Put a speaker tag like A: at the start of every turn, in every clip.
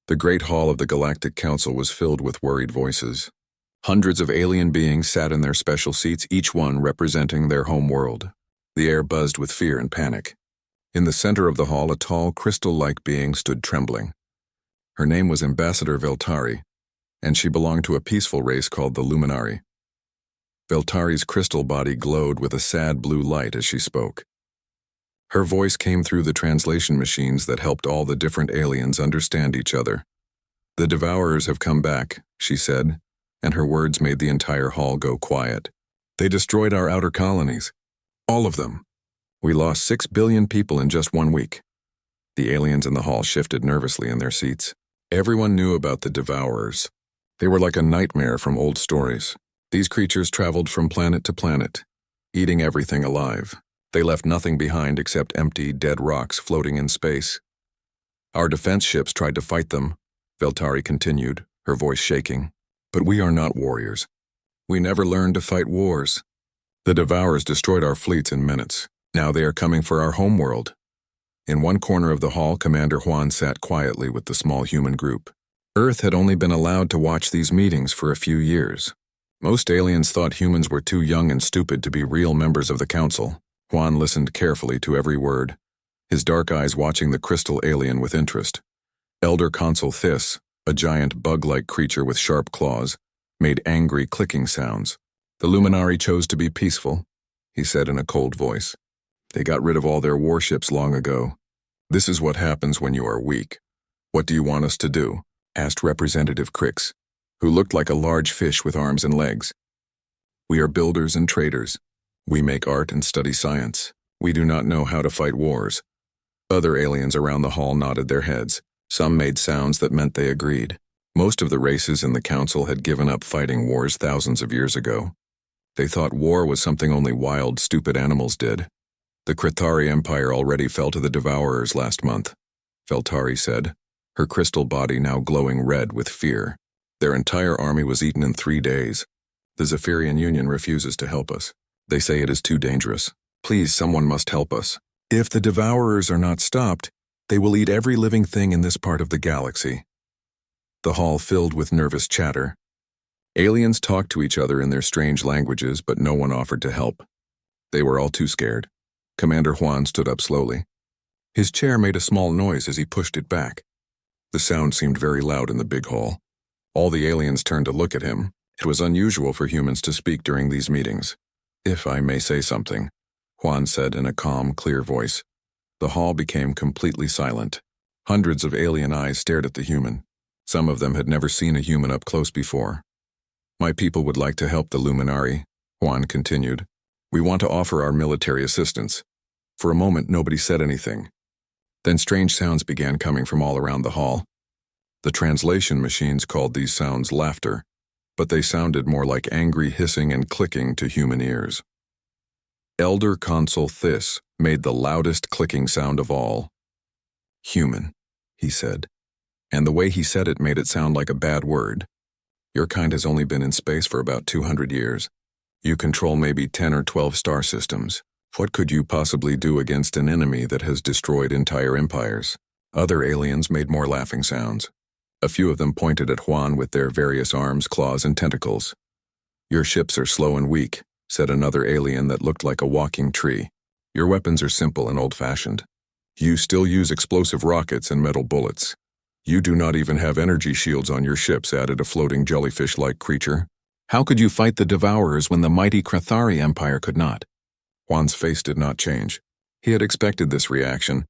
A: The great hall of the Galactic Council was filled with worried voices. Hundreds of alien beings sat in their special seats, each one representing their home world. The air buzzed with fear and panic. In the center of the hall, a tall, crystal-like being stood trembling. Her name was Ambassador Veltari, and she belonged to a peaceful race called the Luminari. Veltari's crystal body glowed with a sad blue light as she spoke. Her voice came through the translation machines that helped all the different aliens understand each other. "The Devourers have come back," she said, and her words made the entire hall go quiet. "They destroyed our outer colonies. All of them. We lost 6 billion people in just 1 week." The aliens in the hall shifted nervously in their seats. Everyone knew about the Devourers. They were like a nightmare from old stories. These creatures traveled from planet to planet, eating everything alive. They left nothing behind except empty, dead rocks floating in space. "Our defense ships tried to fight them," Veltari continued, her voice shaking. "But we are not warriors. We never learned to fight wars. The Devourers destroyed our fleets in minutes. Now they are coming for our homeworld." In one corner of the hall, Commander Juan sat quietly with the small human group. Earth had only been allowed to watch these meetings for a few years. Most aliens thought humans were too young and stupid to be real members of the council. Juan listened carefully to every word, his dark eyes watching the crystal alien with interest. Elder Consul Thys, a giant bug-like creature with sharp claws, made angry clicking sounds. "The Luminari chose to be peaceful," he said in a cold voice. "They got rid of all their warships long ago. This is what happens when you are weak." "What do you want us to do?" asked Representative Crix, who looked like a large fish with arms and legs. "We are builders and traders. We make art and study science. We do not know how to fight wars." Other aliens around the hall nodded their heads. Some made sounds that meant they agreed. Most of the races in the council had given up fighting wars thousands of years ago. They thought war was something only wild, stupid animals did. "The Krithari Empire already fell to the Devourers last month," Veltari said, her crystal body now glowing red with fear. "Their entire army was eaten in 3 days. The Zephyrian Union refuses to help us. They say it is too dangerous. Please, someone must help us. If the Devourers are not stopped, they will eat every living thing in this part of the galaxy." The hall filled with nervous chatter. Aliens talked to each other in their strange languages, but no one offered to help. They were all too scared. Commander Juan stood up slowly. His chair made a small noise as he pushed it back. The sound seemed very loud in the big hall. All the aliens turned to look at him. It was unusual for humans to speak during these meetings. "If I may say something," Juan said in a calm, clear voice. The hall became completely silent. Hundreds of alien eyes stared at the human. Some of them had never seen a human up close before. "My people would like to help the Luminari," Juan continued. "We want to offer our military assistance." For a moment, nobody said anything. Then strange sounds began coming from all around the hall. The translation machines called these sounds laughter, but they sounded more like angry hissing and clicking to human ears. Elder Consul Thys made the loudest clicking sound of all. "Human," he said, and the way he said it made it sound like a bad word. "Your kind has only been in space for about 200 years. You control maybe 10 or 12 star systems. What could you possibly do against an enemy that has destroyed entire empires?" Other aliens made more laughing sounds. A few of them pointed at Juan with their various arms, claws, and tentacles. "Your ships are slow and weak," said another alien that looked like a walking tree. "Your weapons are simple and old-fashioned. You still use explosive rockets and metal bullets. You do not even have energy shields on your ships," added a floating jellyfish-like creature. "How could you fight the Devourers when the mighty Krithari Empire could not?" Juan's face did not change. He had expected this reaction.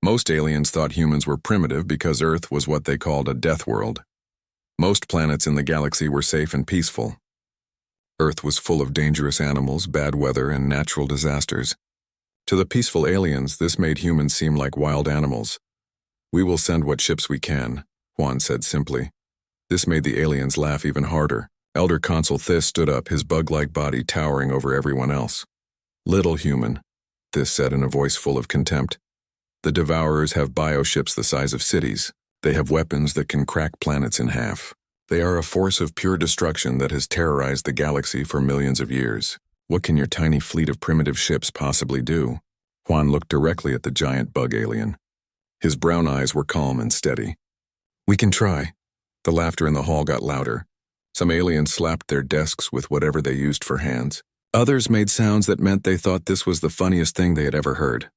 A: Most aliens thought humans were primitive because Earth was what they called a death world. Most planets in the galaxy were safe and peaceful. Earth was full of dangerous animals, bad weather, and natural disasters. To the peaceful aliens, this made humans seem like wild animals. "We will send what ships we can," Juan said simply. This made the aliens laugh even harder. Elder Consul Thys stood up, his bug-like body towering over everyone else. "Little human," Thys said in a voice full of contempt. "The Devourers have bioships the size of cities. They have weapons that can crack planets in half. They are a force of pure destruction that has terrorized the galaxy for millions of years. What can your tiny fleet of primitive ships possibly do?" Juan looked directly at the giant bug alien. His brown eyes were calm and steady. We can try. The laughter in the hall got louder. Some aliens slapped their desks with whatever they used for hands. Others made sounds that meant they thought this was the funniest thing they had ever heard.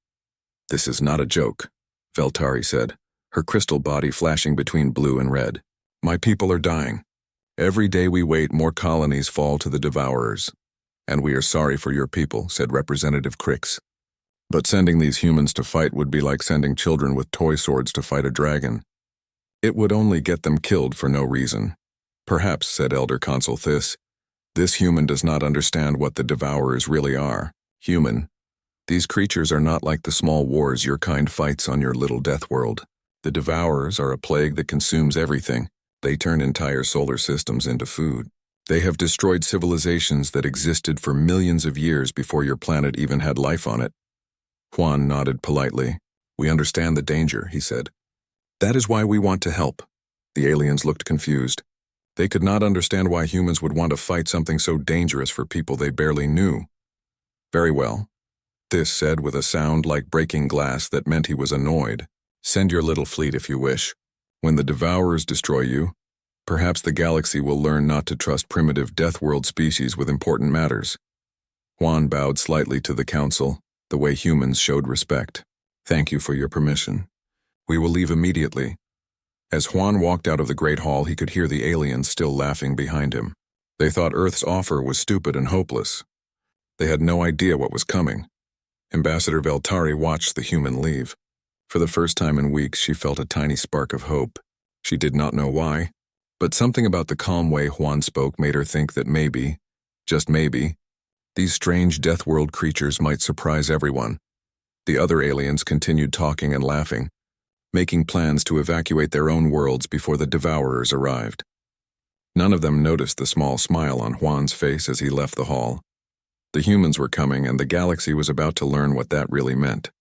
A: This is not a joke, Veltari said, her crystal body flashing between blue and red. My people are dying. Every day we wait, more colonies fall to the devourers. And we are sorry for your people, said Representative Crix. But sending these humans to fight would be like sending children with toy swords to fight a dragon. It would only get them killed for no reason. Perhaps, said Elder Consul Thys, this human does not understand what the devourers really are. Human. These creatures are not like the small wars your kind fights on your little death world. The devourers are a plague that consumes everything. They turn entire solar systems into food. They have destroyed civilizations that existed for millions of years before your planet even had life on it. Juan nodded politely. We understand the danger, he said. That is why we want to help. The aliens looked confused. They could not understand why humans would want to fight something so dangerous for people they barely knew. Very well, Thys said with a sound like breaking glass that meant he was annoyed. Send your little fleet if you wish. When the devourers destroy you, perhaps the galaxy will learn not to trust primitive deathworld species with important matters. Juan bowed slightly to the council, the way humans showed respect. Thank you for your permission. We will leave immediately. As Juan walked out of the Great Hall, he could hear the aliens still laughing behind him. They thought Earth's offer was stupid and hopeless. They had no idea what was coming. Ambassador Veltari watched the human leave. For the first time in weeks, she felt a tiny spark of hope. She did not know why, but something about the calm way Juan spoke made her think that maybe, just maybe, these strange deathworld creatures might surprise everyone. The other aliens continued talking and laughing, making plans to evacuate their own worlds before the devourers arrived. None of them noticed the small smile on Juan's face as he left the hall. The humans were coming, and the galaxy was about to learn what that really meant.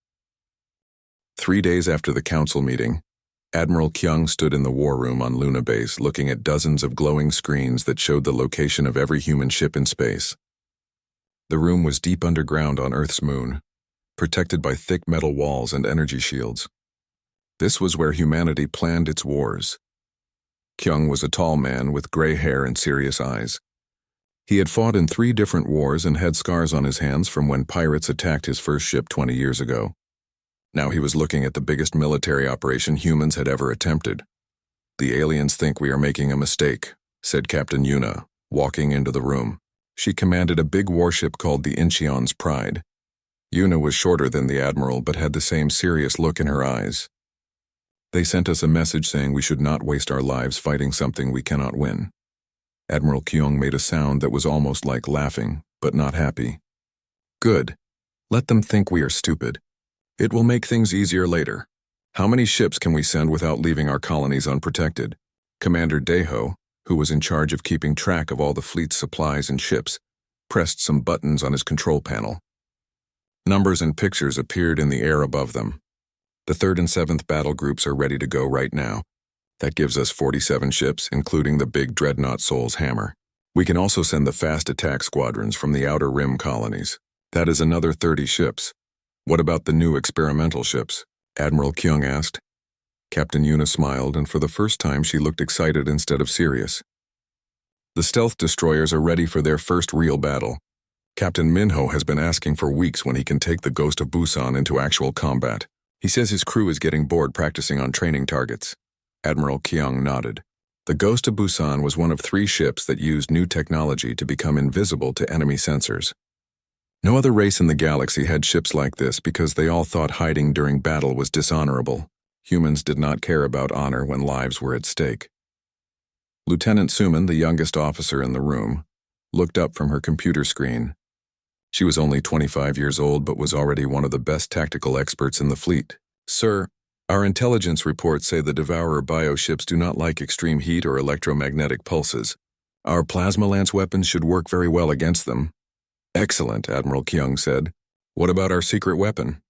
A: 3 days after the council meeting, Admiral Kyung stood in the war room on Luna Base looking at dozens of glowing screens that showed the location of every human ship in space. The room was deep underground on Earth's moon, protected by thick metal walls and energy shields. This was where humanity planned its wars. Kyung was a tall man with gray hair and serious eyes. He had fought in 3 different wars and had scars on his hands from when pirates attacked his first ship 20 years ago. Now he was looking at the biggest military operation humans had ever attempted. The aliens think we are making a mistake, said Captain Yuna, walking into the room. She commanded a big warship called the Incheon's Pride. Yuna was shorter than the admiral but had the same serious look in her eyes. They sent us a message saying we should not waste our lives fighting something we cannot win. Admiral Kyung made a sound that was almost like laughing, but not happy. Good. Let them think we are stupid. It will make things easier later. How many ships can we send without leaving our colonies unprotected? Commander Daeho, who was in charge of keeping track of all the fleet's supplies and ships, pressed some buttons on his control panel. Numbers and pictures appeared in the air above them. The 3rd and 7th battle groups are ready to go right now. That gives us 47 ships, including the big dreadnought Sol's Hammer. We can also send the fast attack squadrons from the Outer Rim colonies. That is another 30 ships. What about the new experimental ships? Admiral Kyung asked. Captain Yuna smiled, and for the first time she looked excited instead of serious. The stealth destroyers are ready for their first real battle. Captain Minho has been asking for weeks when he can take the Ghost of Busan into actual combat. He says his crew is getting bored practicing on training targets. Admiral Kyung nodded. The Ghost of Busan was one of 3 ships that used new technology to become invisible to enemy sensors. No other race in the galaxy had ships like this because they all thought hiding during battle was dishonorable. Humans did not care about honor when lives were at stake. Lieutenant Suman, the youngest officer in the room, looked up from her computer screen. She was only 25 years old but was already one of the best tactical experts in the fleet. Sir, our intelligence reports say the Devourer bioships do not like extreme heat or electromagnetic pulses. Our plasma lance weapons should work very well against them. Excellent, Admiral Kyung said. What about our secret weapon?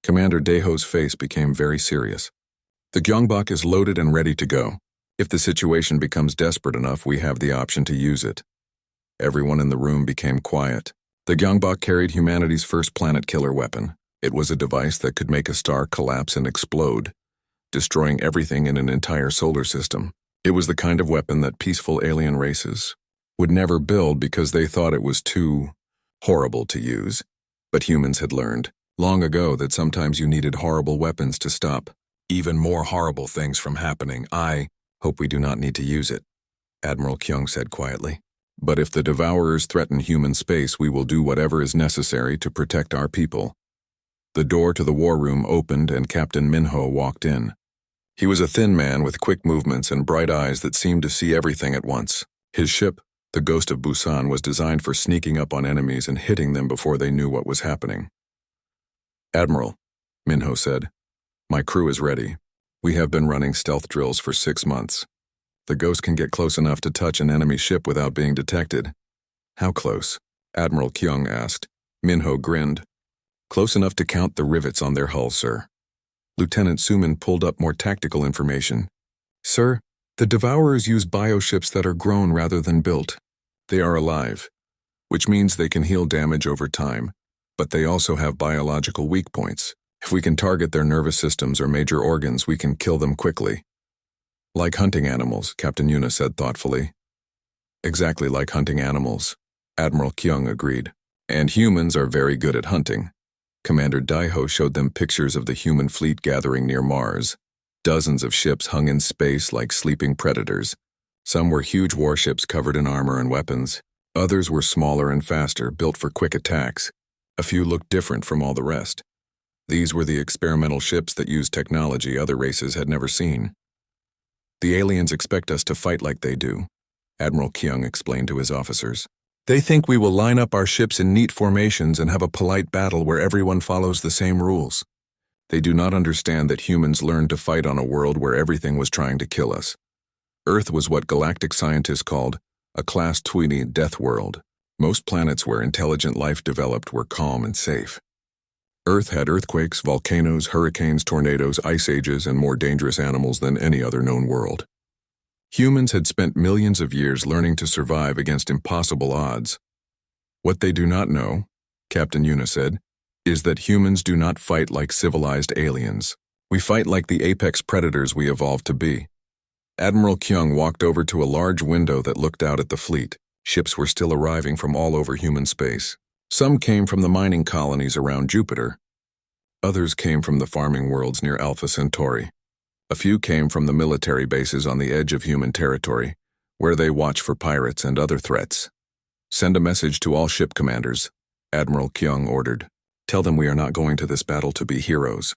A: Commander Daeho's face became very serious. The Gyeongbok is loaded and ready to go. If the situation becomes desperate enough, we have the option to use it. Everyone in the room became quiet. The Gyeongbok carried humanity's first planet killer weapon. It was a device that could make a star collapse and explode. destroying everything in an entire solar system. It was the kind of weapon that peaceful alien races would never build because they thought it was too horrible to use. But humans had learned long ago that sometimes you needed horrible weapons to stop even more horrible things from happening. I hope we do not need to use it, Admiral Kyung said quietly. But if the Devourers threaten human space, we will do whatever is necessary to protect our people. The door to the war room opened and Captain Minho walked in. He was a thin man with quick movements and bright eyes that seemed to see everything at once. His ship, the Ghost of Busan, was designed for sneaking up on enemies and hitting them before they knew what was happening. Admiral, Minho said, my crew is ready. We have been running stealth drills for 6 months. The Ghost can get close enough to touch an enemy ship without being detected. How close? Admiral Kyung asked. Minho grinned. Close enough to count the rivets on their hull, sir. Lieutenant Suman pulled up more tactical information. Sir, the Devourers use bioships that are grown rather than built. They are alive, which means they can heal damage over time, but they also have biological weak points. If we can target their nervous systems or major organs, we can kill them quickly. Like hunting animals, Captain Yuna said thoughtfully. Exactly like hunting animals, Admiral Kyung agreed. And humans are very good at hunting. Commander Daiho showed them pictures of the human fleet gathering near Mars. Dozens of ships hung in space like sleeping predators. Some were huge warships covered in armor and weapons. Others were smaller and faster, built for quick attacks. A few looked different from all the rest. These were the experimental ships that used technology other races had never seen. The aliens expect us to fight like they do, Admiral Kyung explained to his officers. They think we will line up our ships in neat formations and have a polite battle where everyone follows the same rules. They do not understand that humans learned to fight on a world where everything was trying to kill us. Earth was what galactic scientists called a Class 20 deathworld. Most planets where intelligent life developed were calm and safe. Earth had earthquakes, volcanoes, hurricanes, tornadoes, ice ages, and more dangerous animals than any other known world. Humans had spent millions of years learning to survive against impossible odds. What they do not know, Captain Yuna said, is that humans do not fight like civilized aliens. We fight like the apex predators we evolved to be. Admiral Kyung walked over to a large window that looked out at the fleet. Ships were still arriving from all over human space. Some came from the mining colonies around Jupiter. Others came from the farming worlds near Alpha Centauri. A few came from the military bases on the edge of human territory, where they watch for pirates and other threats. Send a message to all ship commanders, Admiral Kyung ordered. Tell them we are not going to this battle to be heroes.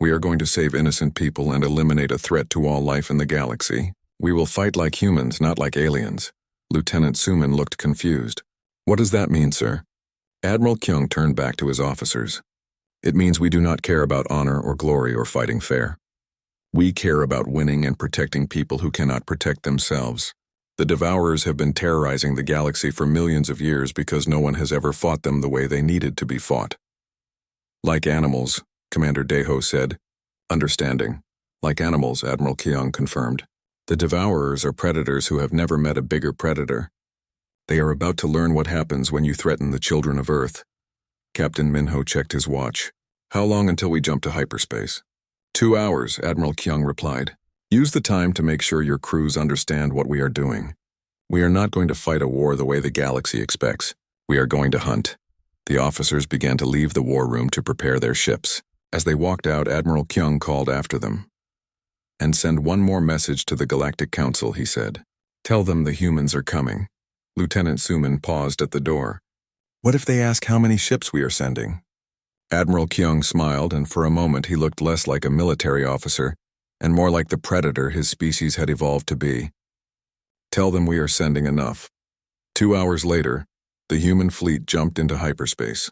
A: We are going to save innocent people and eliminate a threat to all life in the galaxy. We will fight like humans, not like aliens. Lieutenant Suman looked confused. What does that mean, sir? Admiral Kyung turned back to his officers. It means we do not care about honor or glory or fighting fair. We care about winning and protecting people who cannot protect themselves. The Devourers have been terrorizing the galaxy for millions of years because no one has ever fought them the way they needed to be fought. Like animals, Commander Daiho said. Understanding. Like animals, Admiral Kyung confirmed. The Devourers are predators who have never met a bigger predator. They are about to learn what happens when you threaten the children of Earth. Captain Minho checked his watch. How long until we jump to hyperspace? 2 hours, Admiral Kyung replied. Use the time to make sure your crews understand what we are doing. We are not going to fight a war the way the galaxy expects. We are going to hunt. The officers began to leave the war room to prepare their ships. As they walked out, Admiral Kyung called after them. And send one more message to the Galactic Council, he said. Tell them the humans are coming. Lieutenant Suman paused at the door. What if they ask how many ships we are sending? Admiral Kyung smiled, and for a moment he looked less like a military officer and more like the predator his species had evolved to be. Tell them we are sending enough. 2 hours later, the human fleet jumped into hyperspace.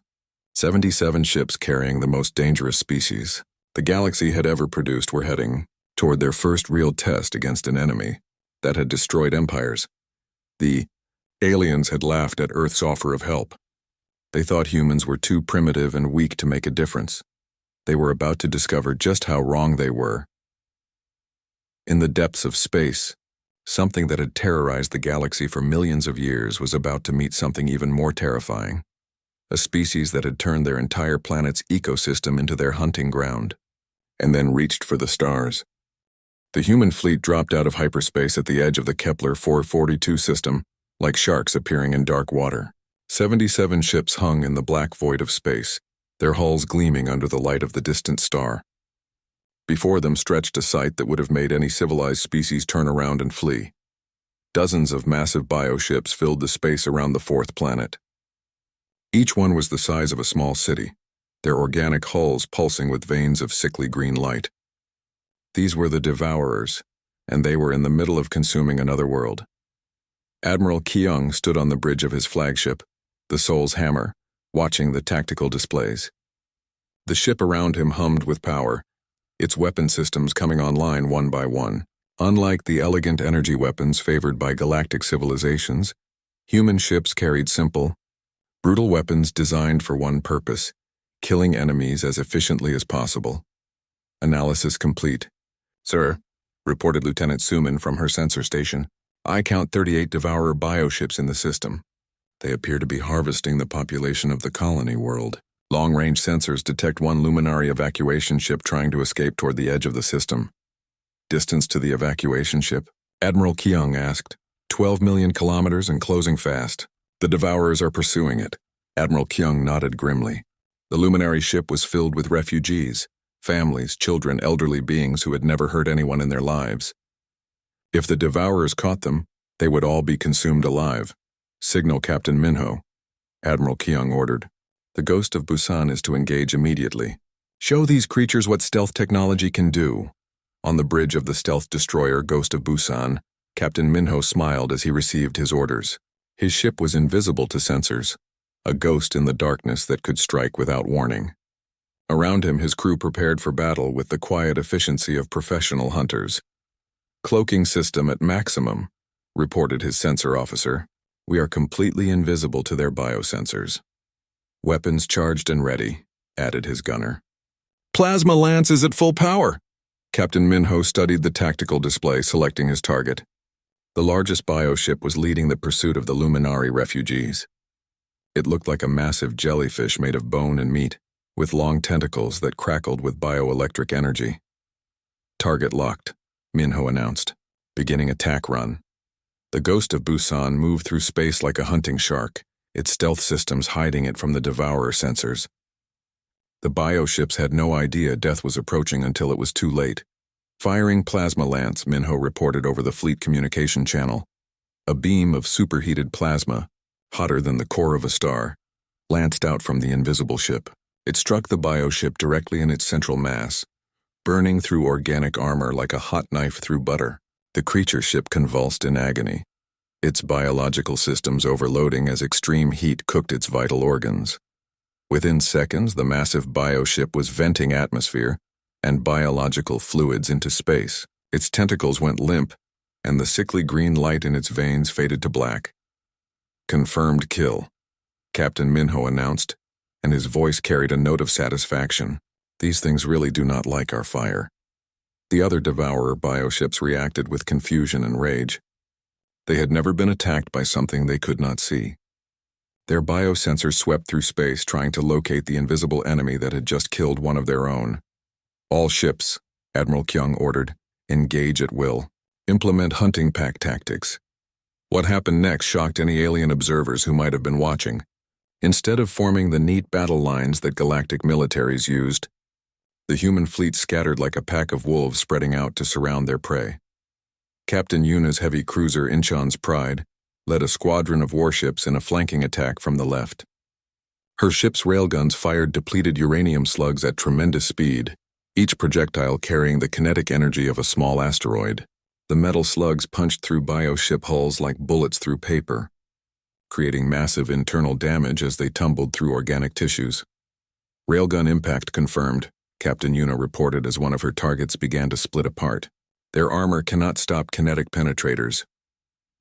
A: 77 ships carrying the most dangerous species the galaxy had ever produced were heading toward their first real test against an enemy that had destroyed empires. The aliens had laughed at Earth's offer of help. They thought humans were too primitive and weak to make a difference. They were about to discover just how wrong they were. In the depths of space, something that had terrorized the galaxy for millions of years was about to meet something even more terrifying. A species that had turned their entire planet's ecosystem into their hunting ground, and then reached for the stars. The human fleet dropped out of hyperspace at the edge of the Kepler 442 system, like sharks appearing in dark water. 77 ships hung in the black void of space, their hulls gleaming under the light of the distant star. Before them stretched a sight that would have made any civilized species turn around and flee. Dozens of massive bioships filled the space around the fourth planet. Each one was the size of a small city, their organic hulls pulsing with veins of sickly green light. These were the Devourers, and they were in the middle of consuming another world. Admiral Kyung stood on the bridge of his flagship, the Soul's Hammer, watching the tactical displays. The ship around him hummed with power, its weapon systems coming online one by one. Unlike the elegant energy weapons favored by galactic civilizations, human ships carried simple, brutal weapons designed for one purpose: killing enemies as efficiently as possible. Analysis complete. "Sir," reported Lieutenant Suman from her sensor station, "I count 38 Devourer bioships in the system. They appear to be harvesting the population of the colony world. Long-range sensors detect one luminary evacuation ship trying to escape toward the edge of the system." "Distance to the evacuation ship?" Admiral Kyung asked. 12 million kilometers and closing fast. The Devourers are pursuing it." Admiral Kyung nodded grimly. The luminary ship was filled with refugees, families, children, elderly beings who had never hurt anyone in their lives. If the Devourers caught them, they would all be consumed alive. "Signal Captain Minho," Admiral Kyung ordered. "The Ghost of Busan is to engage immediately. Show these creatures what stealth technology can do." On the bridge of the stealth destroyer Ghost of Busan, Captain Minho smiled as he received his orders. His ship was invisible to sensors, a ghost in the darkness that could strike without warning. Around him, his crew prepared for battle with the quiet efficiency of professional hunters. "Cloaking system at maximum," reported his sensor officer. "We are completely invisible to their biosensors." "Weapons charged and ready," added his gunner. "Plasma lance is at full power." Captain Minho studied the tactical display, selecting his target. The largest bioship was leading the pursuit of the Luminari refugees. It looked like a massive jellyfish made of bone and meat, with long tentacles that crackled with bioelectric energy. "Target locked," Minho announced, beginning attack run. The Ghost of Busan moved through space like a hunting shark, its stealth systems hiding it from the Devourer sensors. The bioships had no idea death was approaching until it was too late. "Firing plasma lance," Minho reported over the fleet communication channel. A beam of superheated plasma, hotter than the core of a star, lanced out from the invisible ship. It struck the bioship directly in its central mass, burning through organic armor like a hot knife through butter. The creature ship convulsed in agony, its biological systems overloading as extreme heat cooked its vital organs. Within seconds, the massive bioship was venting atmosphere and biological fluids into space. Its tentacles went limp, and the sickly green light in its veins faded to black. "Confirmed kill," Captain Minho announced, and his voice carried a note of satisfaction. "These things really do not like our fire." The other Devourer bioships reacted with confusion and rage. They had never been attacked by something they could not see. Their biosensors swept through space trying to locate the invisible enemy that had just killed one of their own. "All ships," Admiral Kyung ordered, "engage at will. Implement hunting pack tactics." What happened next shocked any alien observers who might have been watching. Instead of forming the neat battle lines that galactic militaries used, the human fleet scattered like a pack of wolves spreading out to surround their prey. Captain Yuna's heavy cruiser Incheon's Pride led a squadron of warships in a flanking attack from the left. Her ship's railguns fired depleted uranium slugs at tremendous speed, each projectile carrying the kinetic energy of a small asteroid. The metal slugs punched through bioship hulls like bullets through paper, creating massive internal damage as they tumbled through organic tissues. "Railgun impact confirmed," Captain Yuna reported as one of her targets began to split apart. "Their armor cannot stop kinetic penetrators."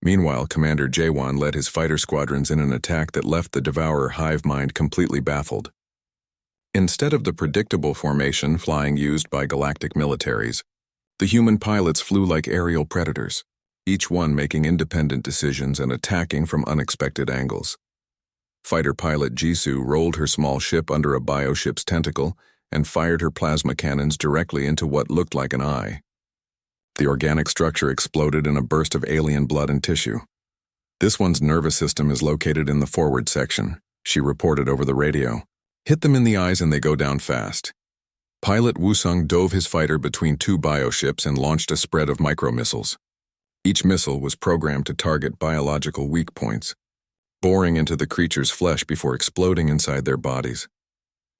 A: Meanwhile, Commander Jaewon led his fighter squadrons in an attack that left the Devourer hive mind completely baffled. Instead of the predictable formation flying used by galactic militaries, the human pilots flew like aerial predators, each one making independent decisions and attacking from unexpected angles. Fighter pilot Jisoo rolled her small ship under a bioship's tentacle and fired her plasma cannons directly into what looked like an eye. The organic structure exploded in a burst of alien blood and tissue. "This one's nervous system is located in the forward section," she reported over the radio. "Hit them in the eyes and they go down fast." Pilot Wusung dove his fighter between two bioships and launched a spread of micromissiles. Each missile was programmed to target biological weak points, boring into the creature's flesh before exploding inside their bodies.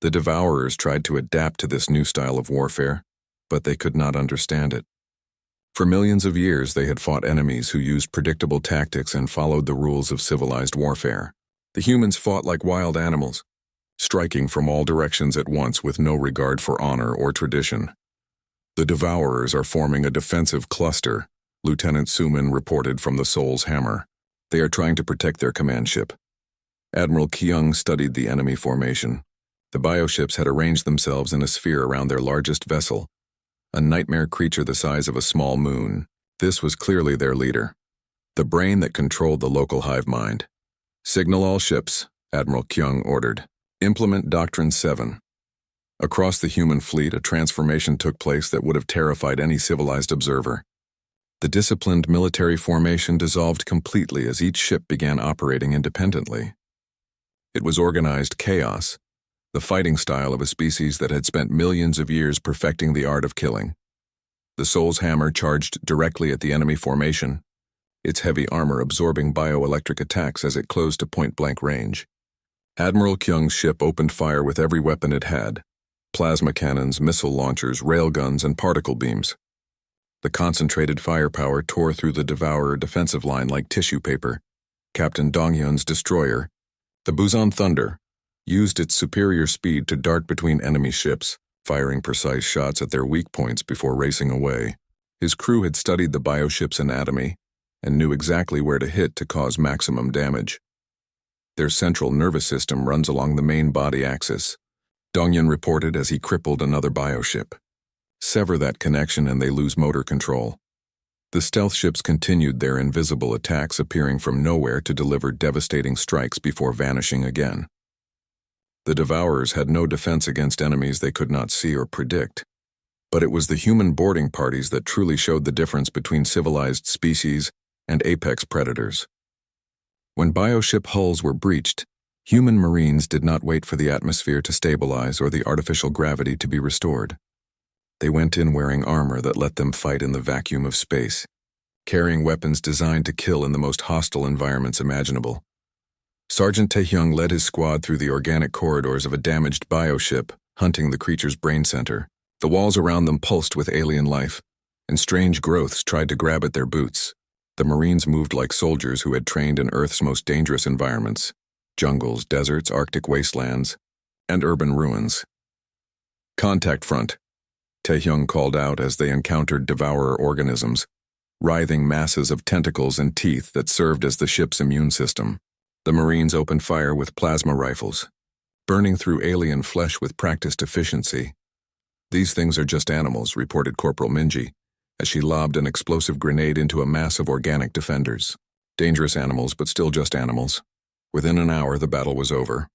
A: The Devourers tried to adapt to this new style of warfare, but they could not understand it. For millions of years, they had fought enemies who used predictable tactics and followed the rules of civilized warfare. The humans fought like wild animals, striking from all directions at once with no regard for honor or tradition. "The Devourers are forming a defensive cluster," Lieutenant Suman reported from the Soul's Hammer. "They are trying to protect their command ship." Admiral Kyung studied the enemy formation. The bioships had arranged themselves in a sphere around their largest vessel, a nightmare creature the size of a small moon. This was clearly their leader, the brain that controlled the local hive mind. "Signal all ships," Admiral Kyung ordered. "Implement Doctrine 7. Across the human fleet, a transformation took place that would have terrified any civilized observer. The disciplined military formation dissolved completely as each ship began operating independently. It was organized chaos, the fighting style of a species that had spent millions of years perfecting the art of killing. The Soul's Hammer charged directly at the enemy formation, its heavy armor absorbing bioelectric attacks as it closed to point-blank range. Admiral Kyung's ship opened fire with every weapon it had: plasma cannons, missile launchers, railguns, and particle beams. The concentrated firepower tore through the Devourer defensive line like tissue paper. Captain Dongyun's destroyer, the Busan Thunder, used its superior speed to dart between enemy ships, firing precise shots at their weak points before racing away. His crew had studied the bioship's anatomy and knew exactly where to hit to cause maximum damage. Their central nervous system runs along the main body axis, Dongyun reported as he crippled another bioship. Sever that connection and they lose motor control. The stealth ships continued their invisible attacks, appearing from nowhere to deliver devastating strikes before vanishing again. The Devourers had no defense against enemies they could not see or predict. But it was the human boarding parties that truly showed the difference between civilized species and apex predators. When bioship hulls were breached, human Marines did not wait for the atmosphere to stabilize or the artificial gravity to be restored. They went in wearing armor that let them fight in the vacuum of space, carrying weapons designed to kill in the most hostile environments imaginable. Sergeant Taehyung led his squad through the organic corridors of a damaged bioship, hunting the creature's brain center. The walls around them pulsed with alien life, and strange growths tried to grab at their boots. The Marines moved like soldiers who had trained in Earth's most dangerous environments: jungles, deserts, Arctic wastelands, and urban ruins. "Contact front," Taehyung called out as they encountered Devourer organisms, writhing masses of tentacles and teeth that served as the ship's immune system. The Marines opened fire with plasma rifles, burning through alien flesh with practiced efficiency. "These things are just animals," reported Corporal Minji, as she lobbed an explosive grenade into a mass of organic defenders. "Dangerous animals, but still just animals." Within an hour, the battle was over.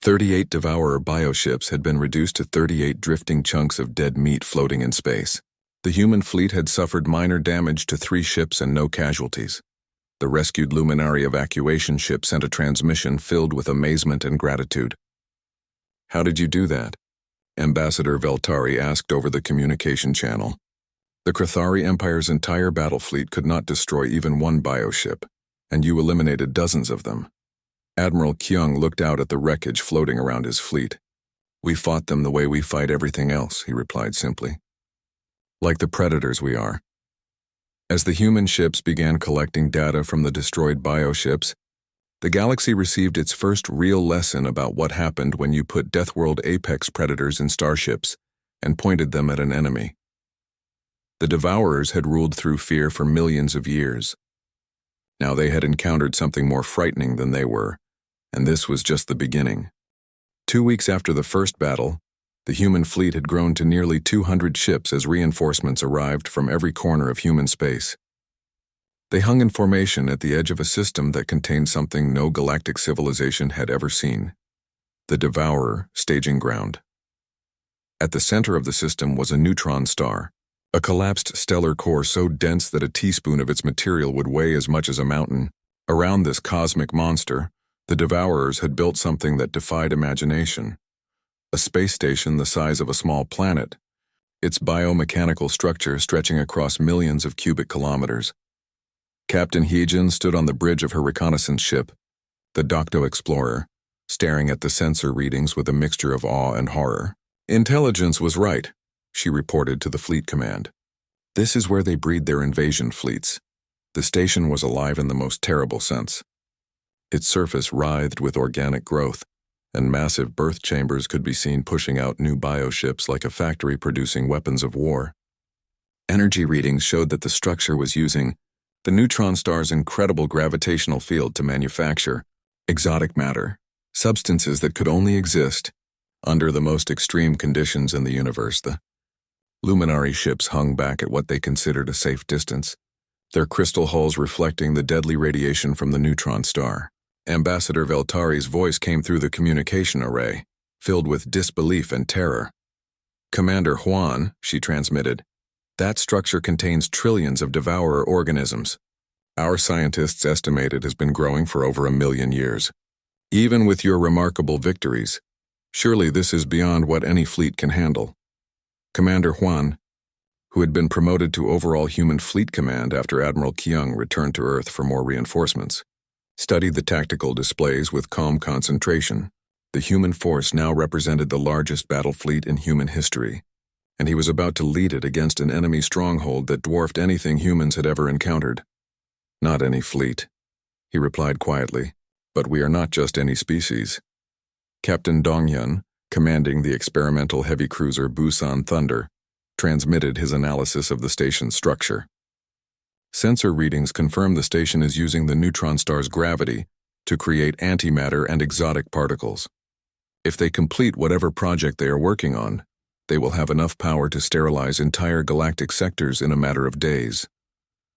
A: 38 Devourer bioships had been reduced to 38 drifting chunks of dead meat floating in space. The human fleet had suffered minor damage to 3 ships and no casualties. The rescued Luminary evacuation ship sent a transmission filled with amazement and gratitude. "How did you do that?" Ambassador Veltari asked over the communication channel. "The Krathari Empire's entire battle fleet could not destroy even one bioship, and you eliminated dozens of them." Admiral Kyung looked out at the wreckage floating around his fleet. "We fought them the way we fight everything else," he replied simply. "Like the predators we are." As the human ships began collecting data from the destroyed bioships, the galaxy received its first real lesson about what happened when you put Deathworld apex predators in starships and pointed them at an enemy. The Devourers had ruled through fear for millions of years. Now they had encountered something more frightening than they were, and this was just the beginning. 2 weeks after the first battle, the human fleet had grown to nearly 200 ships as reinforcements arrived from every corner of human space. They hung in formation at the edge of a system that contained something no galactic civilization had ever seen: the Devourer staging ground. At the center of the system was a neutron star, A collapsed stellar core so dense that a teaspoon of its material would weigh as much as a mountain. Around this cosmic monster, the Devourers had built something that defied imagination. A space station the size of a small planet, its biomechanical structure stretching across millions of cubic kilometers. Captain Heejin stood on the bridge of her reconnaissance ship, the Docto Explorer, staring at the sensor readings with a mixture of awe and horror. Intelligence was right, she reported to the fleet command. This is where they breed their invasion fleets. The station was alive in the most terrible sense. Its surface writhed with organic growth, and massive birth chambers could be seen pushing out new bioships like a factory producing weapons of war. Energy readings showed that the structure was using the neutron star's incredible gravitational field to manufacture exotic matter, substances that could only exist under the most extreme conditions in the universe. The luminary ships hung back at what they considered a safe distance, their crystal hulls reflecting the deadly radiation from the neutron star. Ambassador Veltari's voice came through the communication array, filled with disbelief and terror. "Commander Juan," she transmitted, "that structure contains trillions of devourer organisms. Our scientists estimate it has been growing for over 1,000,000 years. Even with your remarkable victories, surely this is beyond what any fleet can handle." Commander Juan, who had been promoted to overall human fleet command after Admiral Kyung returned to Earth for more reinforcements, studied the tactical displays with calm concentration. The human force now represented the largest battle fleet in human history, and he was about to lead it against an enemy stronghold that dwarfed anything humans had ever encountered. "Not any fleet," he replied quietly, "but we are not just any species." Captain Dongyun, commanding the experimental heavy cruiser Busan Thunder, transmitted his analysis of the station's structure. Sensor readings confirm the station is using the neutron star's gravity to create antimatter and exotic particles. If they complete whatever project they are working on, they will have enough power to sterilize entire galactic sectors in a matter of days.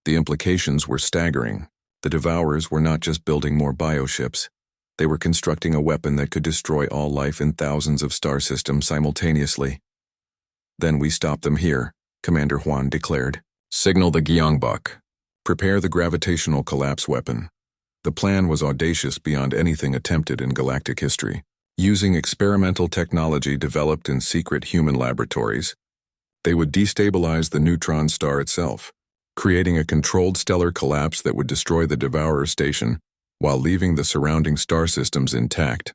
A: The implications were staggering. The Devourers were not just building more bioships, they were constructing a weapon that could destroy all life in thousands of star systems simultaneously. "Then we stop them here," Commander Juan declared. "Signal the Gyeongbok. Prepare the gravitational collapse weapon." The plan was audacious beyond anything attempted in galactic history. Using experimental technology developed in secret human laboratories, they would destabilize the neutron star itself, creating a controlled stellar collapse that would destroy the Devourer station while leaving the surrounding star systems intact.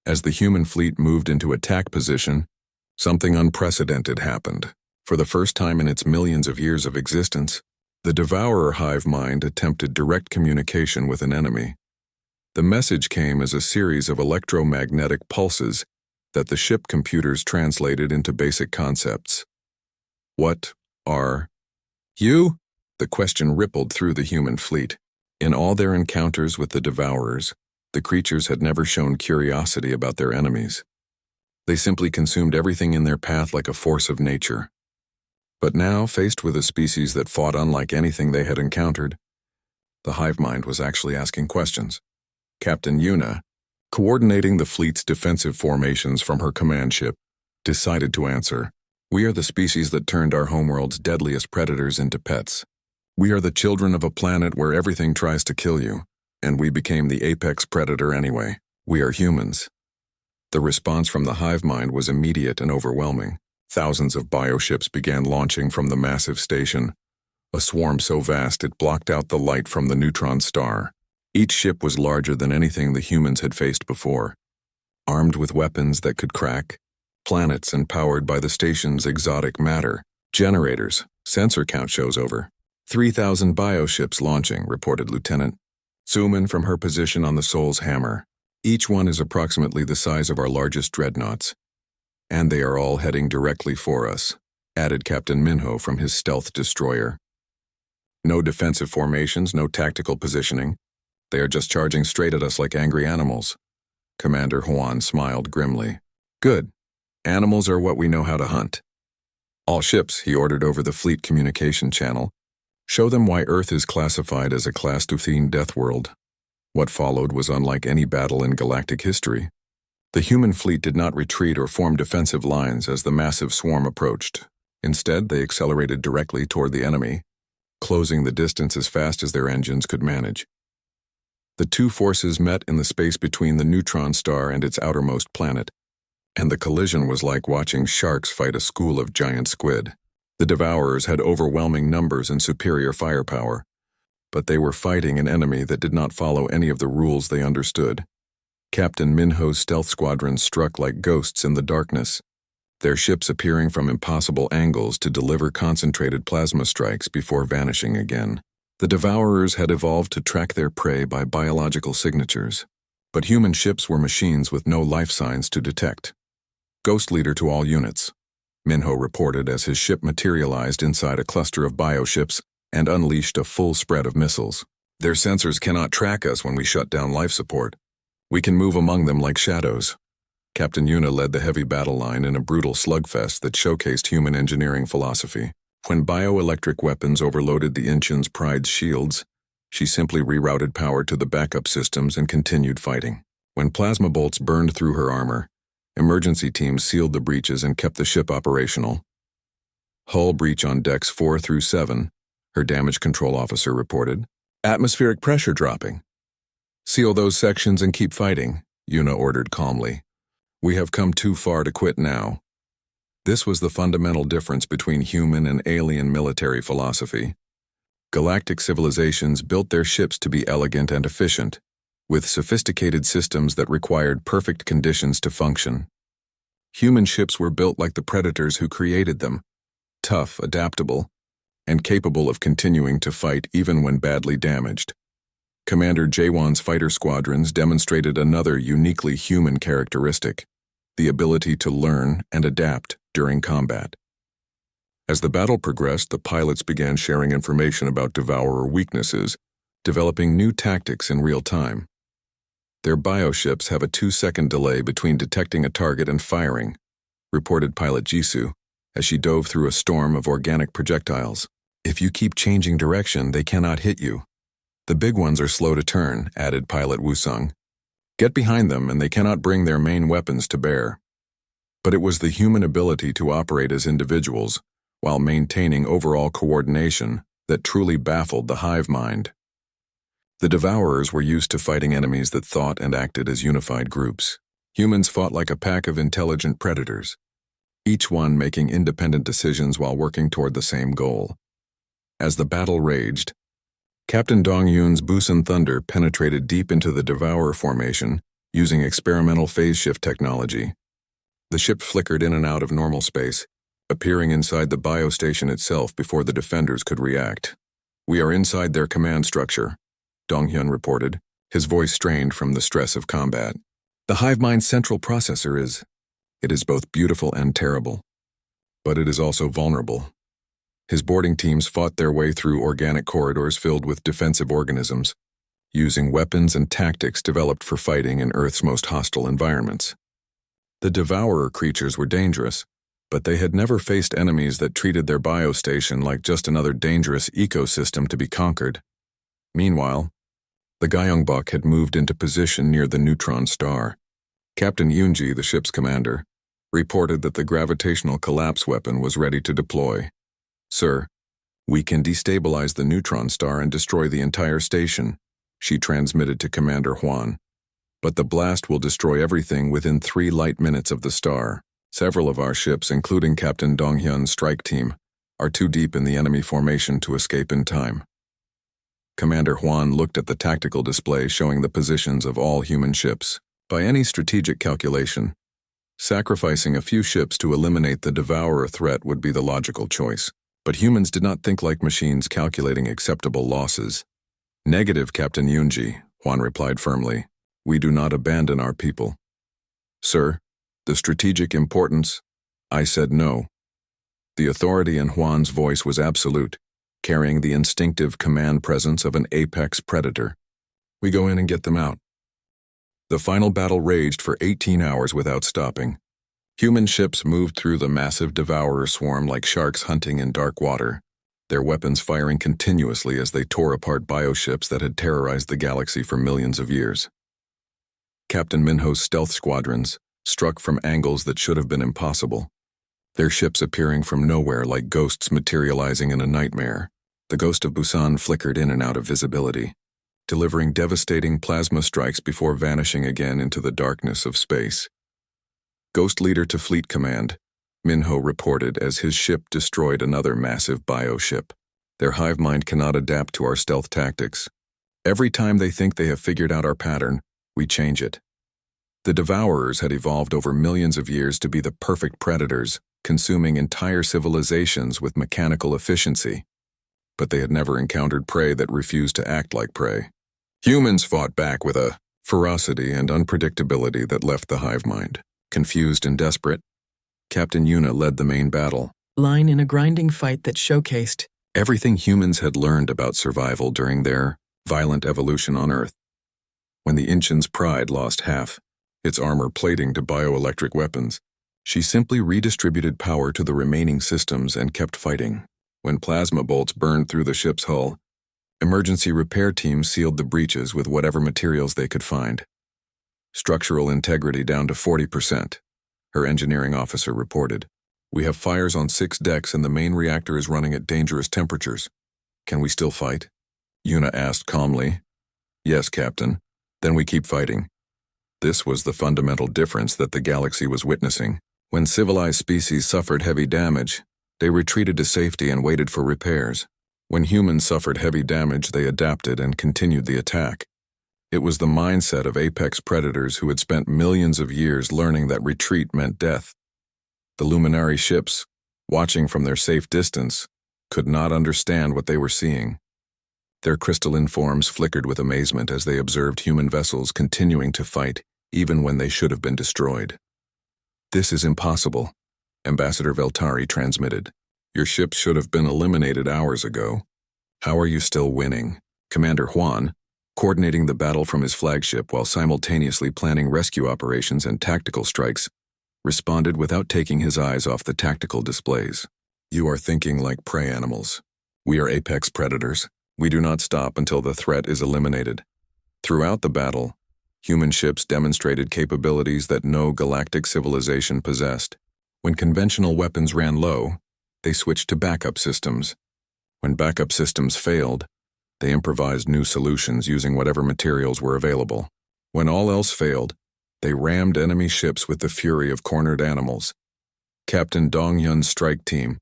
A: As the human fleet moved into attack position, something unprecedented happened. For the first time in its millions of years of existence, the Devourer hive mind attempted direct communication with an enemy. The message came as a series of electromagnetic pulses that the ship computers translated into basic concepts. "What are you?" The question rippled through the human fleet. In all their encounters with the Devourers, the creatures had never shown curiosity about their enemies. They simply consumed everything in their path like a force of nature. But now, faced with a species that fought unlike anything they had encountered, the hive mind was actually asking questions. Captain Yuna, coordinating the fleet's defensive formations from her command ship, decided to answer. "We are the species that turned our homeworld's deadliest predators into pets. We are the children of a planet where everything tries to kill you, and we became the apex predator anyway. We are humans." The response from the hive mind was immediate and overwhelming. Thousands of bioships began launching from the massive station, a swarm so vast it blocked out the light from the neutron star. Each ship was larger than anything the humans had faced before, armed with weapons that could crack planets and powered by the station's exotic matter generators. Sensor count shows over 3,000 bioships launching, reported Lieutenant Suman from her position on the Soul's Hammer. Each one is approximately the size of our largest dreadnoughts. "And they are all heading directly for us," added Captain Minho from his stealth destroyer. "No defensive formations, no tactical positioning. They are just charging straight at us like angry animals." Commander Juan smiled grimly. "Good. Animals are what we know how to hunt. All ships," he ordered over the fleet communication channel, "show them why Earth is classified as a Class 2 deathworld." What followed was unlike any battle in galactic history. The human fleet did not retreat or form defensive lines as the massive swarm approached. Instead, they accelerated directly toward the enemy, closing the distance as fast as their engines could manage. The two forces met in the space between the neutron star and its outermost planet, and the collision was like watching sharks fight a school of giant squid. The Devourers had overwhelming numbers and superior firepower, but they were fighting an enemy that did not follow any of the rules they understood. Captain Minho's stealth squadrons struck like ghosts in the darkness, their ships appearing from impossible angles to deliver concentrated plasma strikes before vanishing again. The Devourers had evolved to track their prey by biological signatures, but human ships were machines with no life signs to detect. Ghost leader to all units, Minho reported as his ship materialized inside a cluster of bioships and unleashed a full spread of missiles. Their sensors cannot track us when we shut down life support. We can move among them like shadows. Captain Yuna led the heavy battle line in a brutal slugfest that showcased human engineering philosophy. When bioelectric weapons overloaded the Inchun's Pride's shields, she simply rerouted power to the backup systems and continued fighting. When plasma bolts burned through her armor, emergency teams sealed the breaches and kept the ship operational. Hull breach on decks 4 through 7, her damage control officer reported. Atmospheric pressure dropping. Seal those sections and keep fighting, Yuna ordered calmly. We have come too far to quit now. This was the fundamental difference between human and alien military philosophy. Galactic civilizations built their ships to be elegant and efficient, with sophisticated systems that required perfect conditions to function. Human ships were built like the predators who created them, tough, adaptable, and capable of continuing to fight even when badly damaged. Commander Jawan's fighter squadrons demonstrated another uniquely human characteristic, the ability to learn and adapt during combat. As the battle progressed, the pilots began sharing information about Devourer weaknesses, developing new tactics in real time. Their bioships have a 2-second delay between detecting a target and firing, reported pilot Jisoo, as she dove through a storm of organic projectiles. If you keep changing direction, they cannot hit you. The big ones are slow to turn, added pilot Wusung. Get behind them and they cannot bring their main weapons to bear. But it was the human ability to operate as individuals, while maintaining overall coordination, that truly baffled the hive mind. The Devourers were used to fighting enemies that thought and acted as unified groups. Humans fought like a pack of intelligent predators, each one making independent decisions while working toward the same goal. As the battle raged, Captain Dong-Yun's Busan Thunder penetrated deep into the Devourer formation using experimental phase shift technology. The ship flickered in and out of normal space, appearing inside the biostation itself before the defenders could react. We are inside their command structure, Dong-Hyun reported, his voice strained from the stress of combat. The hive mind's central processor is both beautiful and terrible, but it is also vulnerable. His boarding teams fought their way through organic corridors filled with defensive organisms, using weapons and tactics developed for fighting in Earth's most hostile environments. The Devourer creatures were dangerous, but they had never faced enemies that treated their biostation like just another dangerous ecosystem to be conquered. Meanwhile, the Gyeongbok had moved into position near the neutron star. Captain Yoonji, the ship's commander, reported that the gravitational collapse weapon was ready to deploy. Sir, we can destabilize the neutron star and destroy the entire station, she transmitted to Commander Hwan. But the blast will destroy everything within 3 light minutes of the star. Several of our ships, including Captain Dong-Hyun's strike team, are too deep in the enemy formation to escape in time. Commander Hwan looked at the tactical display showing the positions of all human ships. By any strategic calculation, sacrificing a few ships to eliminate the Devourer threat would be the logical choice. But humans did not think like machines calculating acceptable losses. Negative, Captain Yoonji, Hwan replied firmly. We do not abandon our people. Sir, the strategic importance, I said no. The authority in Hwan's voice was absolute, carrying the instinctive command presence of an apex predator. We go in and get them out. The final battle raged for 18 hours without stopping. Human ships moved through the massive Devourer swarm like sharks hunting in dark water, their weapons firing continuously as they tore apart bioships that had terrorized the galaxy for millions of years. Captain Minho's stealth squadrons, struck from angles that should have been impossible, their ships appearing from nowhere like ghosts materializing in a nightmare. The ghost of Busan flickered in and out of visibility, delivering devastating plasma strikes before vanishing again into the darkness of space. Ghost Leader to Fleet Command, Minho reported as his ship destroyed another massive bioship. Their hive mind cannot adapt to our stealth tactics. Every time they think they have figured out our pattern, we change it. The Devourers had evolved over millions of years to be the perfect predators, consuming entire civilizations with mechanical efficiency. But they had never encountered prey that refused to act like prey. Humans fought back with a ferocity and unpredictability that left the hive mind. Confused and desperate, Captain Yuna led the main battle.
B: Line in a grinding fight that showcased
A: everything humans had learned about survival during their violent evolution on Earth. When the Inchin's pride lost half its armor plating to bioelectric weapons, she simply redistributed power to the remaining systems and kept fighting. When plasma bolts burned through the ship's hull, emergency repair teams sealed the breaches with whatever materials they could find. Structural integrity down to 40%, her engineering officer reported. We have fires on 6 decks and the main reactor is running at dangerous temperatures. Can we still fight? Yuna asked calmly. Yes, Captain. Then we keep fighting. This was the fundamental difference that the galaxy was witnessing. When civilized species suffered heavy damage, they retreated to safety and waited for repairs. When humans suffered heavy damage, they adapted and continued the attack. It was the mindset of apex predators who had spent millions of years learning that retreat meant death. The luminary ships, watching from their safe distance, could not understand what they were seeing. Their crystalline forms flickered with amazement as they observed human vessels continuing to fight, even when they should have been destroyed. This is impossible, Ambassador Veltari transmitted. Your ships should have been eliminated hours ago. How are you still winning? Commander Huan, coordinating the battle from his flagship while simultaneously planning rescue operations and tactical strikes, responded without taking his eyes off the tactical displays. You are thinking like prey animals. We are apex predators. We do not stop until the threat is eliminated. Throughout the battle, human ships demonstrated capabilities that no galactic civilization possessed. When conventional weapons ran low, they switched to backup systems. When backup systems failed, they improvised new solutions using whatever materials were available. When all else failed, they rammed enemy ships with the fury of cornered animals. Captain Dong Yun's strike team,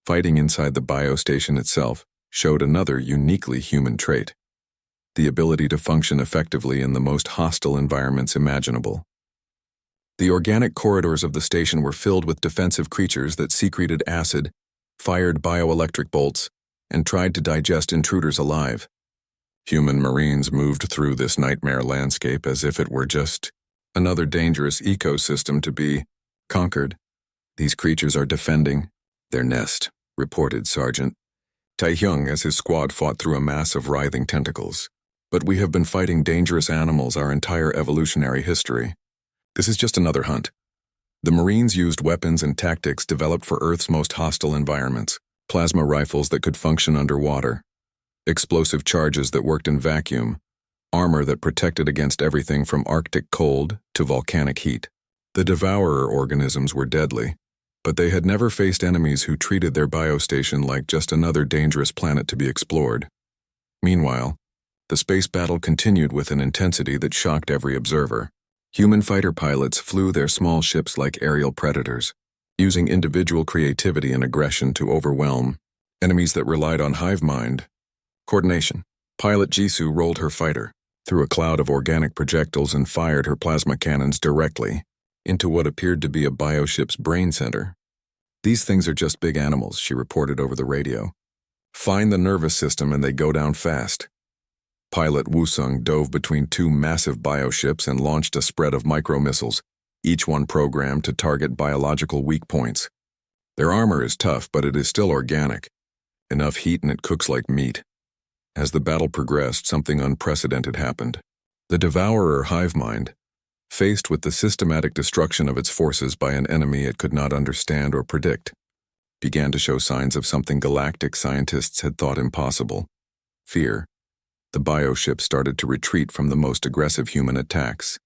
A: fighting inside the biostation itself, showed another uniquely human trait: the ability to function effectively in the most hostile environments imaginable. The organic corridors of the station were filled with defensive creatures that secreted acid, fired bioelectric bolts, and tried to digest intruders alive. Human Marines moved through this nightmare landscape as if it were just another dangerous ecosystem to be conquered. These creatures are defending their nest, reported Sergeant Taehyung as his squad fought through a mass of writhing tentacles. But we have been fighting dangerous animals our entire evolutionary history. This is just another hunt. The Marines used weapons and tactics developed for Earth's most hostile environments: plasma rifles that could function underwater, explosive charges that worked in vacuum, armor that protected against everything from Arctic cold to volcanic heat. The Devourer organisms were deadly, but they had never faced enemies who treated their biostation like just another dangerous planet to be explored. Meanwhile, the space battle continued with an intensity that shocked every observer. Human fighter pilots flew their small ships like aerial predators, using individual creativity and aggression to overwhelm enemies that relied on hive mind coordination. Pilot Jisoo rolled her fighter through a cloud of organic projectiles and fired her plasma cannons directly into what appeared to be a bioship's brain center. These things are just big animals, she reported over the radio. Find the nervous system and they go down fast. Pilot Wusung dove between 2 massive bioships and launched a spread of micro-missiles, each one programmed to target biological weak points. Their armor is tough, but it is still organic. Enough heat and it cooks like meat. As the battle progressed, something unprecedented happened. The Devourer hive mind, faced with the systematic destruction of its forces by an enemy it could not understand or predict, began to show signs of something galactic scientists had thought impossible: fear. The bioships started to retreat from the most aggressive human attacks,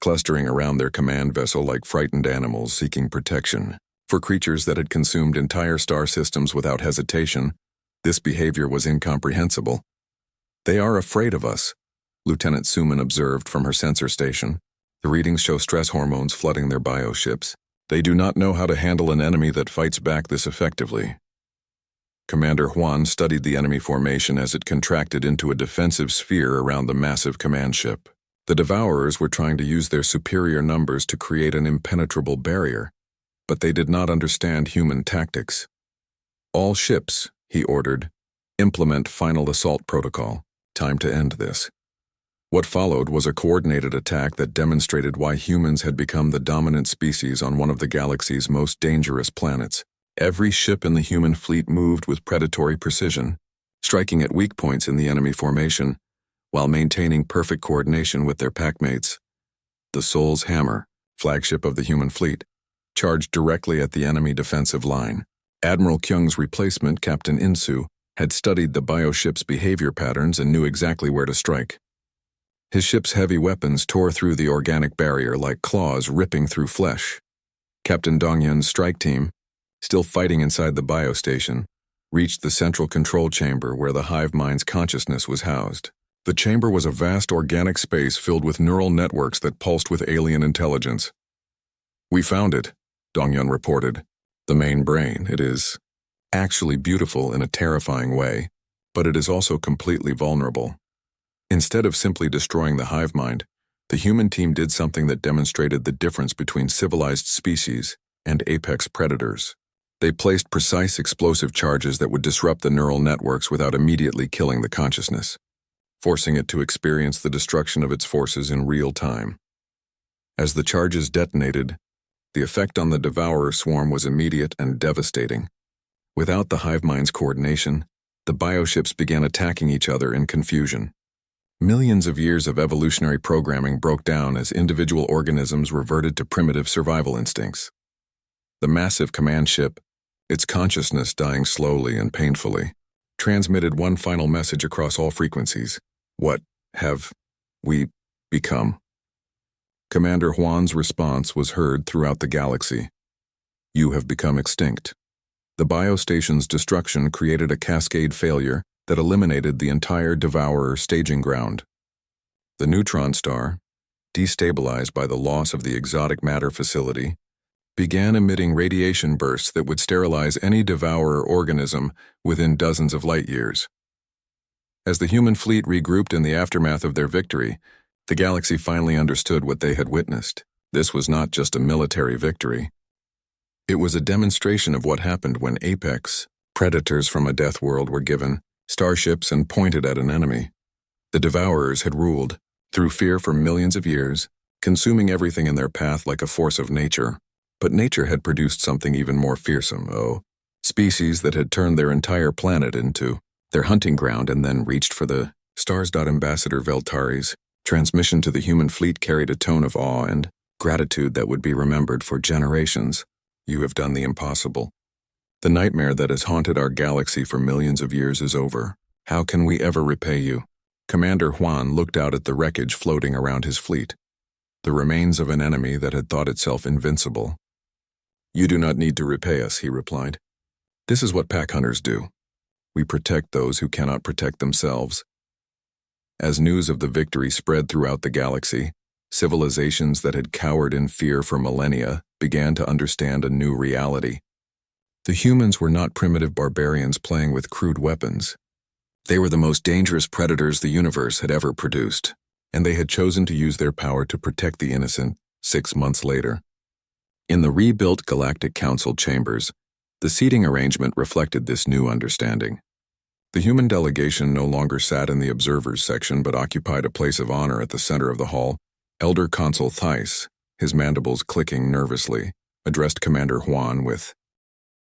A: clustering around their command vessel like frightened animals seeking protection. For creatures that had consumed entire star systems without hesitation, this behavior was incomprehensible. "They are afraid of us," Lieutenant Suman observed from her sensor station. "The readings show stress hormones flooding their bioships. They do not know how to handle an enemy that fights back this effectively." Commander Juan studied the enemy formation as it contracted into a defensive sphere around the massive command ship. The Devourers were trying to use their superior numbers to create an impenetrable barrier, but they did not understand human tactics. "All ships," he ordered, "implement final assault protocol. Time to end this." What followed was a coordinated attack that demonstrated why humans had become the dominant species on one of the galaxy's most dangerous planets. Every ship in the human fleet moved with predatory precision, striking at weak points in the enemy formation, while maintaining perfect coordination with their packmates. The Soul's Hammer, flagship of the human fleet, charged directly at the enemy defensive line. Admiral Kyung's replacement, Captain Insu, had studied the bioship's behavior patterns and knew exactly where to strike. His ship's heavy weapons tore through the organic barrier like claws ripping through flesh. Captain Dongyun's strike team, still fighting inside the biostation, reached the central control chamber where the hive mind's consciousness was housed. The chamber was a vast organic space filled with neural networks that pulsed with alien intelligence. "We found it," Dongyun reported. "The main brain. It is actually beautiful in a terrifying way, but it is also completely vulnerable." Instead of simply destroying the hive mind, the human team did something that demonstrated the difference between civilized species and apex predators. They placed precise explosive charges that would disrupt the neural networks without immediately killing the consciousness, forcing it to experience the destruction of its forces in real time. As the charges detonated, the effect on the Devourer swarm was immediate and devastating. Without the hive mind's coordination, the bioships began attacking each other in confusion. Millions of years of evolutionary programming broke down as individual organisms reverted to primitive survival instincts. The massive command ship, its consciousness dying slowly and painfully, transmitted one final message across all frequencies. "What have we become?" Commander Juan's response was heard throughout the galaxy. "You have become extinct." The biostation's destruction created a cascade failure that eliminated the entire Devourer staging ground. The neutron star, destabilized by the loss of the exotic matter facility, began emitting radiation bursts that would sterilize any Devourer organism within dozens of light years. As the human fleet regrouped in the aftermath of their victory, the galaxy finally understood what they had witnessed. This was not just a military victory. It was a demonstration of what happened when apex predators from a death world were given starships and pointed at an enemy. The Devourers had ruled, through fear for millions of years, consuming everything in their path like a force of nature. But nature had produced something even more fearsome, species that had turned their entire planet into their hunting ground and then reached for the stars. Ambassador Veltari's transmission to the human fleet carried a tone of awe and gratitude that would be remembered for generations. "You have done the impossible. The nightmare that has haunted our galaxy for millions of years is over. How can we ever repay you?" Commander Juan looked out at the wreckage floating around his fleet, the remains of an enemy that had thought itself invincible. "You do not need to repay us," he replied. "This is what pack hunters do. We protect those who cannot protect themselves." As news of the victory spread throughout the galaxy, civilizations that had cowered in fear for millennia began to understand a new reality. The humans were not primitive barbarians playing with crude weapons. They were the most dangerous predators the universe had ever produced, and they had chosen to use their power to protect the innocent 6 months later. In the rebuilt Galactic Council chambers, the seating arrangement reflected this new understanding. The human delegation no longer sat in the observers section but occupied a place of honor at the center of the hall. Elder Consul Theiss, his mandibles clicking nervously, addressed Commander Juan with,